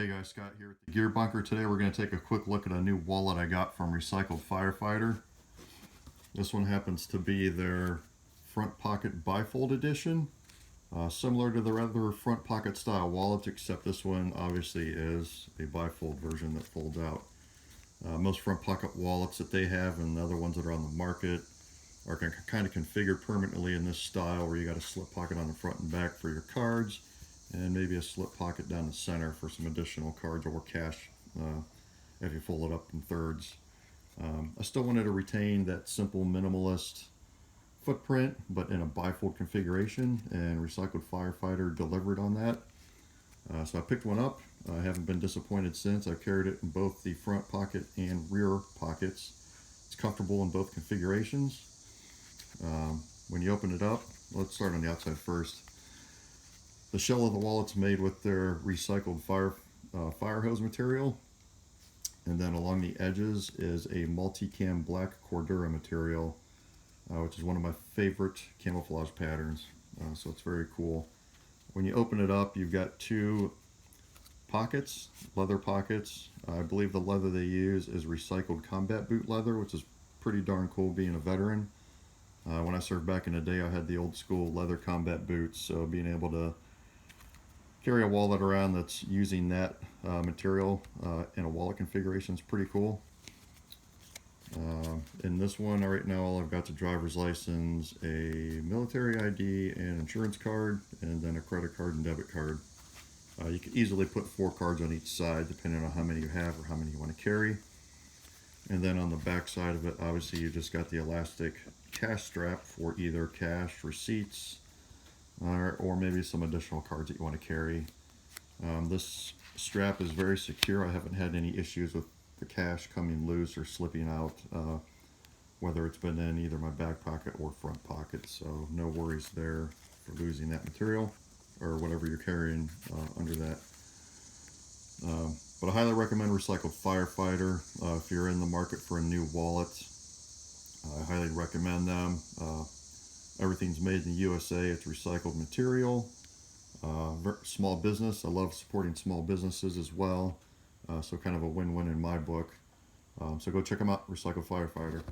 Hey guys, Scott here at the Gear Bunker. Today we're going to take a quick look at a new wallet I got from Recycled Firefighter. This one happens to be their front pocket BiFold edition. Similar to the other front pocket style wallets, except this one obviously is a BiFold version that folds out. Most front pocket wallets that they have and the other ones that are on the market are kind of configured permanently in this style where you got a slip pocket on the front and back for your cards and maybe a slip pocket down the center for some additional cards or cash if you fold it up in thirds. I still wanted to retain that simple minimalist footprint, but in a bifold configuration, and Recycled Firefighter delivered on that. So I picked one up. I haven't been disappointed since. I've carried it in both the front pocket and rear pockets. It's comfortable in both configurations. When you open it up, let's start on the outside first. The shell of the wallet's made with their recycled fire hose material, and then along the edges is a multicam black Cordura material, which is one of my favorite camouflage patterns. So it's very cool. When you open it up, you've got two pockets, leather pockets. I believe the leather they use is recycled combat boot leather, which is pretty darn cool being a veteran. When I served back in the day, I had the old school leather combat boots, so being able to carry a wallet around that's using that material in a wallet configuration is pretty cool. In this one right now, all I've got is a driver's license, a military ID, and insurance card, and then a credit card and debit card. You can easily put 4 cards on each side depending on how many you have or how many you want to carry. And then on the back side of it, obviously you just got the elastic cash strap for either cash, receipts, or maybe some additional cards that you want to carry. This strap is very secure. I haven't had any issues with the cash coming loose or slipping out, whether it's been in either my back pocket or front pocket, so no worries there for losing that material or whatever you're carrying under that. But I highly recommend Recycled Firefighter. If you're in the market for a new wallet, I highly recommend them. Everything's made in the USA. It's recycled material. Small business. I love supporting small businesses as well. So kind of a win-win in my book. So go check them out, Recycled Firefighter.